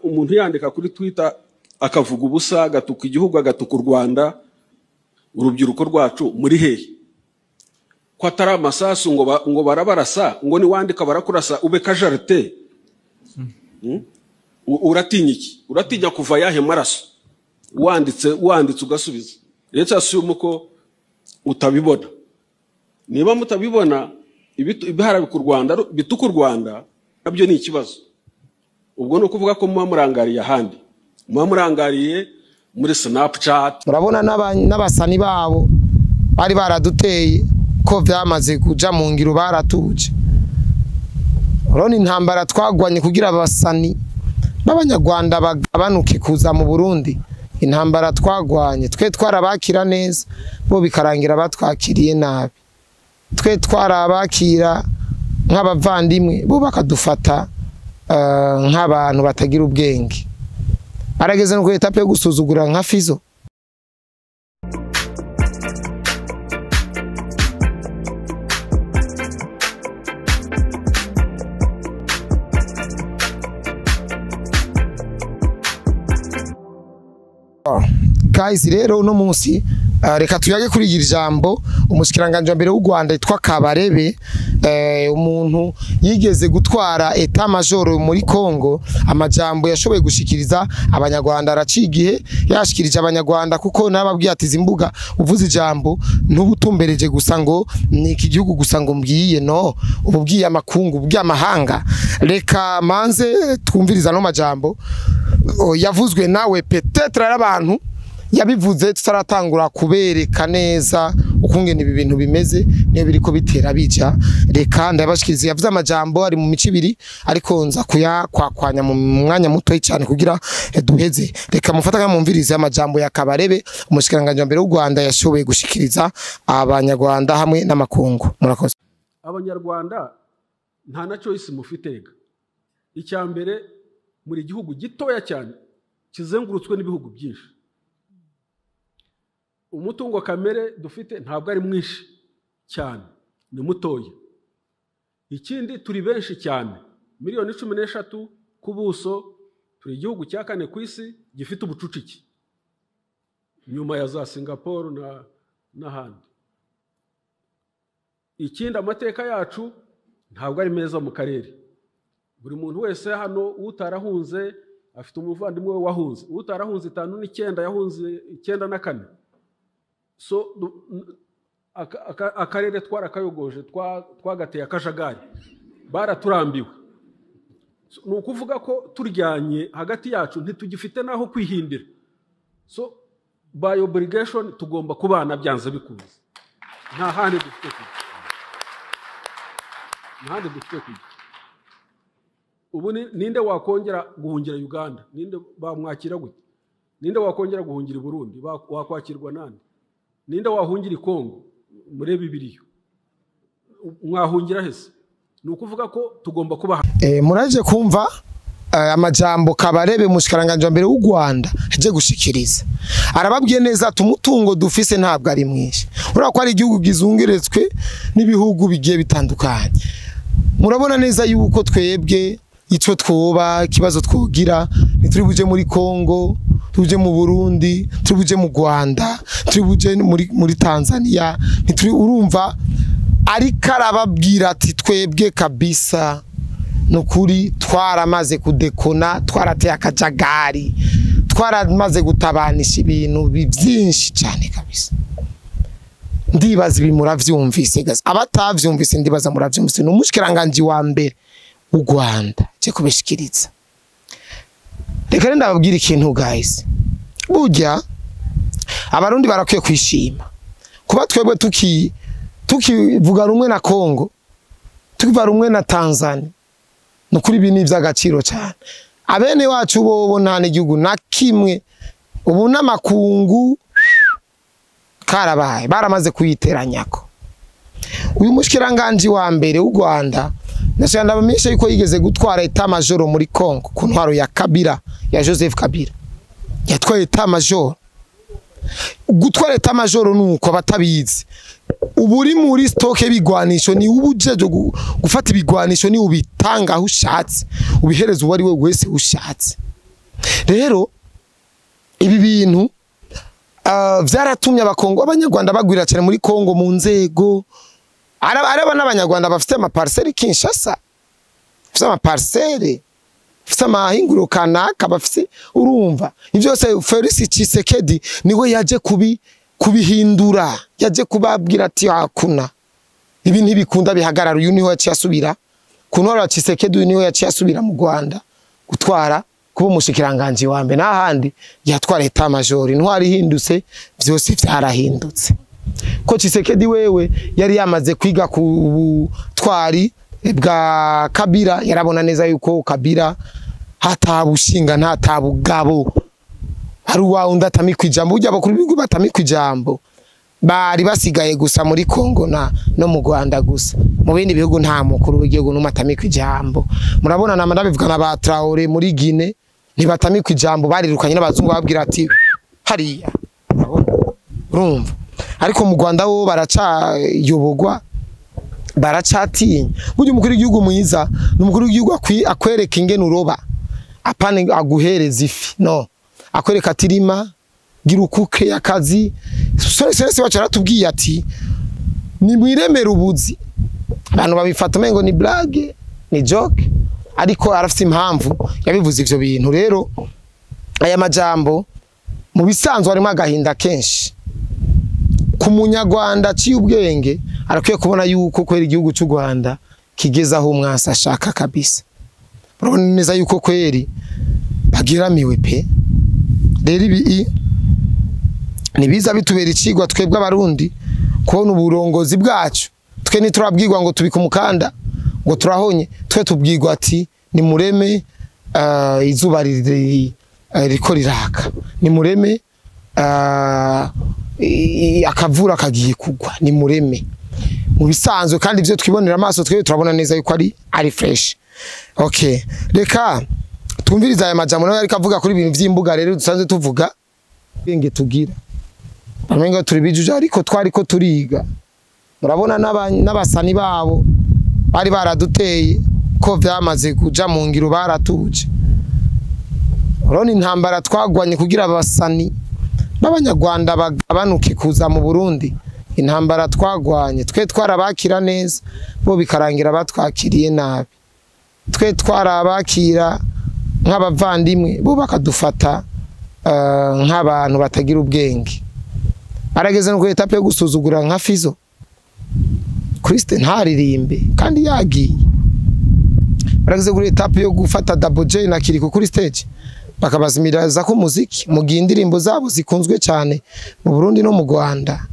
umuntu yandika kuri Twitter akavuga ubusa agatuka igihugu agatuka u Rwanda urubyiruko rwacu muri hehe ko atari amasasu ngo barabarasa ngo ni wandika barakurasa ube kajarite uratinya iki uratinya kuva yahe maraso wanditse ugasubiza retse assume ko utabibona niba mutabibona ibihara biku Rwanda bituka u Rwanda nabyo ni ikibazo ubwo no kuvuga ko muba murangariye ahandi muba murangariye muri Snapchat murabona n'abasani babo bari baraduteye ko vyamaze kuja mu ngiro baratuje urone intambara twagwanye kugira abasani b'abanyarwanda bagabanuke kuza mu Burundi intambara twagwanye twe twarabakira neza bo bikarangira batwakiriye nabi twe twarabakira nk'abavandimwe bo bakadufata nk'abantu batagira ubwenge arageze no kwetape gusuzugura nka Fizo guys rero uno munsi reka tuyage kuri iri jambo umushikiranganje mbere w'u Rwanda yitwa Kabarebe umuntu yigeze gutwara etat major muri Kongo amajambo yashoboye gushikiriza abanyarwanda aracigihe yashikirije abanyarwanda kuko nababwiye ati zimbuga uvuze ijambo ntubutumbereje gusa ngo ni iki gihugu gusa ngo mbwiye no ububwiye amakungu ubwiye amahanga reka manze twumviriza no majambo yavuzwe nawe peut-être arabantu yabivuze tutaratangura kubereka neza ukungene ibi bintu bimeze niyo biriko bitera bija reka ndabashikiriza yavuze amajambo ari mu mici ibiri ariko nza kuyakwakwanya mu mwanya muto cyane kugira duheze reka mufata nkamumvirize amajambo ya Kabarebe umushikiranganje mbere w'u Rwanda yashoboye gushikiriza abanyarwanda hamwe n'amakungu murakoze abanyarwanda nta na choice mufitega icyambere muri gihugu gitoya cyane kizengurutswe n'ibihugu byinshi umutungo kamere dufite ntabwo ari mwinshi cyane ni mutoya ikindi turi benshi cyane miliyoni 13 ku buso turi igihugu cya kane ku isi gifite ubucucike nyuma ya za Singapore n'ahandi ikindi amateka yacu ntabwo ari meza mu karere buri muntu wese hano utarahunze afite umuvandimwe we wahunze utarahunze 5 9 yahunze 9 na 4 so akarere twarakayogoje twagateye akajagari baraturambiwe ni ukuvuga ko turyanye hagati yacu ntitugifite naho kwihindira so by obligation tugomba kubana byanze bikunze nta handi dufite kujya ubu ninde wakongera guhungira Uganda ninde bamwakira gute ninde wakongera guhungira Burundi wakwakirwa nande ninde wahungira Kongo murebe ibiriyo mwahungira hese ni ukuvuga ko tugomba kuba muraje kumva amajambo Kabarebe mushikiranganje mbere w'u Rwanda aje gushikiriza arababwiye neza tumutungo dufise ntabwo ari mwinshi urako ko ari igihugu gizungeretswe n'ibihugu bigiye bitandukanye murabona neza yuko twebwe icyo twoba kibazo twogira nituri buje muri Kongo tuje mu Burundi tuje mu Rwanda tuje muri Tanzania nituri urumva ari karababwira ati twebwe kabisa nukuri twaramaze kudekona twarateye akajagari twaramaze gutabanisha ibintu byinshi cyane kabisa ndibaza ibi muravyumvise gaza abatavyumvise ndibaza muravyumvise n'umushikiranganje wa mbere u Rwanda cyo kubishikiriza reka ndababwira ikintu guys burya abarundi barakwiye kwishima kuba twebwe tukivuga rumwe na Kongo tukivuga rumwe na Tanzania nukuri ibi ni iby'agaciro cyane abene wacu bo nta n'igihugu na kimwe ubu n'amakungu karabaye baramaze kuyiteranyako uyu mushikiranganje wa mbere w'u Rwanda nashanda bamisha yuko yigeze gutwara etat major muri Kongo ku ntwaro ya Kabila ya Joseph Kabila yatwaye etat major gutwara etat major nuko batabizi uburi muri stock bigwanisho ni ubujeje gufata ibigwanisho ni ubitanga aho ushatse ubihereza uwari we wese ushatse rero ibi bintu vyaratumye abanyarwanda bagwira cyane muri Kongo mu nzego araba n'abanyarwanda bafite ama parcelle Kinshasa bafite ama parcelle bafite amahinguro kanaka bafite urumva ivyo byose Felix Tshisekedi niwe yaje kubihindura yaje kubabwira ati hakuna ibi ntibikunda bihagarara uyu niho yaciye asubira kunora Tshisekedi niho yaciye asubira mu Rwanda gutwara kuba umushikiranganje wa mbere n'ahandi yatwara eta major intwari hindutse byose byarahindutse ko Tshisekedi wewe yari yamaze kwiga ku twari bwa Kabila yarabona neza yuko Kabila hatabushinga ntatabugabo hari wa undi atamikwa ijambo ujya bakuru bigo batamikwa ijambo bari basigaye gusa muri Kongo no mu Rwanda gusa mu bindi bihugu nta mukuru w'igihugu n'umatamikwa ijambo murabona namanda bivugana ba Traoré muri Guinée ntibatamikwa ijambo barirukanye n'abazungu babwira ati hariya urumva ariko mu Rwanda wo baracayobogwa baracatinya buryo umukuru w'igihugu mwiza n'umukuru w'igihugu akwereka ingene uroba apane aguhereza ifi no akwereka atirima gira ukuke akazi sose bacaratubwiye ati ni mwiremera ubuzi abantu babifata mengo ni blague ni joke ariko arafite impamvu yabivuze ivyo bintu rero aya majambo mu bisanzwe harimo agahinda kenshi ku munyarwanda ciye ubwenge arakwiye kubona yuko kwera igihugu cy'u Rwanda kigezaho umwasa ashaka kabisa urabona neza yuko kweri bagiramiwe pe rero ibi nibiza bitubera icigwa twebwe abarundi kubona uburongozi bwacu twe niturabwirwa ngo tubika umukanda ngo turahonye twe tubwirwa ati ni mureme izuba riko riraka ni mureme akavura kagiye kugwa ni mureme mu bisanzwe kandi byo twibonera amaso twe turabona neza yuko ari fresh okay reka twumviriza aya majambo nayo ariko avuga kuri ibintu by'imbuga rero dusanzwe tuvuga benge tugira amenga turi bijuje ariko twariko turiga murabona n'abasani babo bari baraduteye ko byamaze kuja mu ngiro baratuje urone intambara twagwanye kugira abasani b'abanyarwanda bagabanuke kuza mu Burundi intambara twagwanye twe twarabakira neza bo bikarangira batwakiriye nabi twe twarabakira nk'abavandimwe bo bakadufata nk'abantu batagira ubwenge arageze no kweta pe gusuzugura nka Fizo Kriste ntaririmbe kandi yagiye arageze kuri etape yo gufata Double J na Kiriko kuri stage bakabazimiraza ko muziki mu gindirimbo zabo zikunzwe cyane mu Burundi no mu Rwanda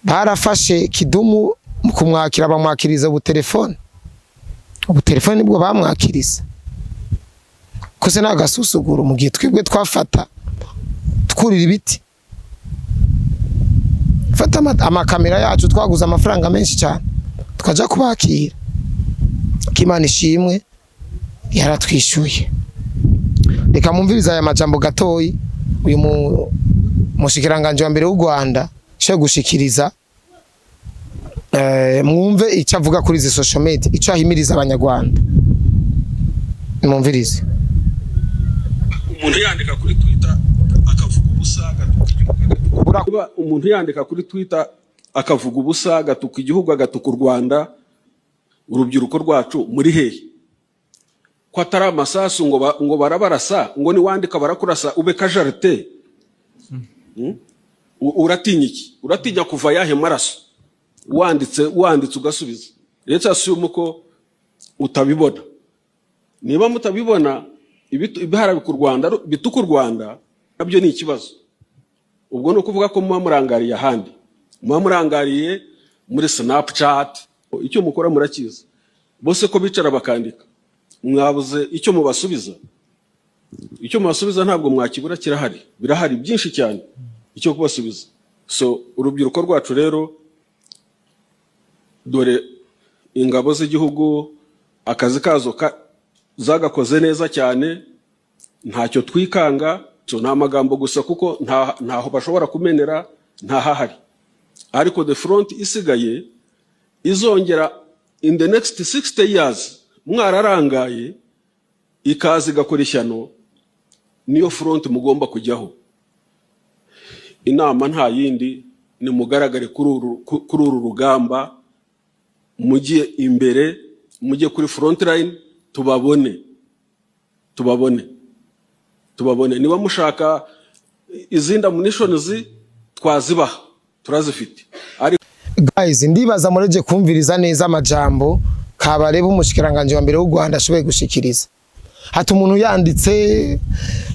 barafashe Kidumu mu kumwakira bamwakiriza ubu telefone nibwo bamwakiriza kose nagasuzuguro mu gihe twebwe twafata tukurira ibiti fata amakamera yacu twaguza amafaranga menshi cyane tukaja kubakira Kimana ishimwe yaratwishuye reka mumviriza aya majambo gatoyi uyu mushikiranganje wa mbere w'u Rwanda cyo gushikiriza mwumve icyo avuga kuri izi social media icyo ahimiriza abanyarwanda mumvirize umuntu yandika kuri Twitter akavuga ubusaga umuntu yandika kuri Twitter akavuga ubusaga tuka igihugu agatuka u Rwanda urubyiruko rwacu muri hehe ko atari amasasu ngo barabarasa ngo ni wandika barakurasa ube kajarite uratinya iki uratinya kuva yahe maraso wanditse ugasubiza retse assume ko utabibona niba mutabibona ibihara ku Rwanda bituka u Rwanda nabyo ni ikibazo ubwo no kuvuga ko murangariye ahandi murangariye muri Snapchat icyo mukora murakiza bose ko bicara bakandika mwabuze icyo mubasubiza ntabwo mwakibura kirahari birahari byinshi cyane icyo kubasubiza so urubyiruko rwacu rero dore ingabo z'igihugu akazi kazo zagakoze neza cyane ntacyo twikanga so nta magambo gusa kuko ntaho bashobora kumenera ntahahari ariko the front isigaye izongera in the next 60 years mwararangaye ikazi gakora ishyano niyo front mugomba kujyaho. Inama nta yindi ni mugaragare kuri uru rugamba, mujye imbere, mujye kuri front line, tubabone niba mushaka izindi ammunitions twazibaha, turazifite. Guys, ndibaza mureje kumviriza neza amajambo Kabarebe umushikiranganje wa mbere w'u Rwanda ashoboye gushikiriza. Hata umuntu yanditse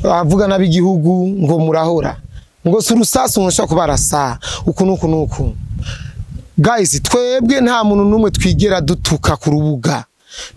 avuga nabigihugu ngo murahora, ngo surusasu nshaka kubarasa uku. Guys, twebwe nta muntu numwe twigera dutuka ku rubuga,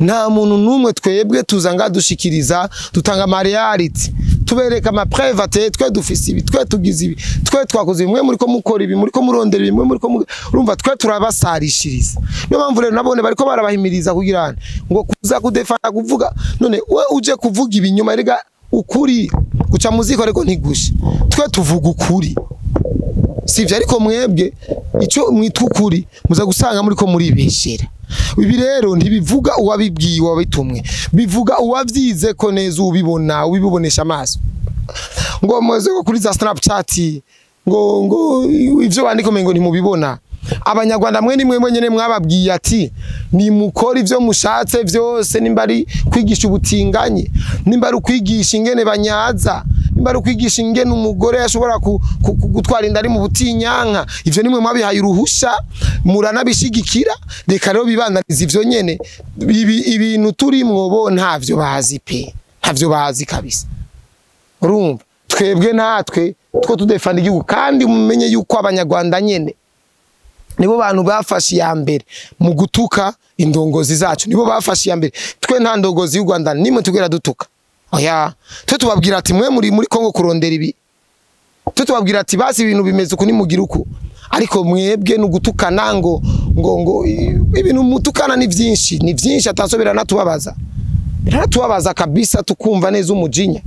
nta muntu numwe twebwe tuzanga dushikiriza, dutanga reality, tubereka ama private, twe dufise ibi, twe tugize ibi, twe twakoze imwe muri ko mukora ibi, muri ko murondera imwe muri ko urumva twe turabasarishiriza. Niyo mpamvu rero nabone bariko barabahimiriza kugira ngo kuza kudefana kuvuga, none we uje kuvuga ibinyuma erega ukuri guca muziko ariko ntigushe, twe tuvuga ukuri. Sivyo ariko mwebwe ico mwitukuri muza gusanga muri ko muri beshera. Ibi rero ntibivuga uwabibwiye wabitumwe, bivuga uwavyize ko neza ubibona, ubibonesha amaso. Ngo muze ko kuri za Snapchat ngo ivyo bandiko mengo ntimubibona. Abanyarwanda mwe nimwe nyene mwababwiye ati ni mukora ivyo mushatse vyose, nimba ari kwigisha ubutinganye, nimba ari kwigisha ingene banyaza, nimba ari kwigisha ingene umugore yashobora gutwara inda ari mu butinyanka, ivyo nimwe mwabihaye uruhusha muranabishigikira. Reka rero bibandaniza ivyo nyene, ibintu turimwo bo ntavyo bazi pe, ntavyo bazi kabisa. Urumva twebwe natwe two tudefanda igihugu, kandi mumenye yuko abanyarwanda nyene nibo bantu bafashe ya mbere mu gutuka indongozi zacu, nibo bafashe ya mbere. Twe nta ndongozi y'u Rwanda nimwe tugera dutuka. Oya, twe tubabwira ati mwe muri Kongo kurondera ibi, twe tubabwira ati basi ibintu bimeze uko nimugira uko, ariko mwebwe nugutukana ngo ibintu mutukana ni byinshi atasobera natubabaza kabisa, tukumva neza umujinya.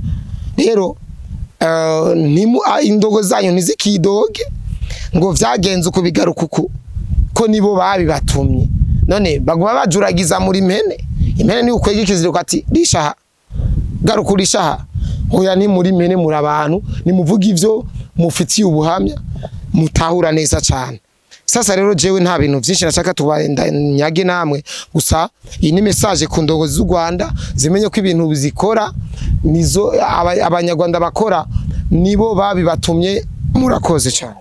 Rero indongo zanyu ntizikidoge ngo vyagenze uko bigaruka uko, ko nibo babibatumye. None baguma bajuragiza muri impene ni ukwega ikiziriko ati rishaha garuka rishaha. Oya, ni muri impene muri abantu, ni muvuga ivyo mufitiye ubuhamya, mutahura neza cyane. Sasa rero jewe nta bintu byinshi nashaka tubanda nyage namwe, gusa iyi ni message ku ndongozi z'u Rwanda zimenye ko ibintu bizikora nizo abanyarwanda bakora nibo babibatumye. Murakoze cyane.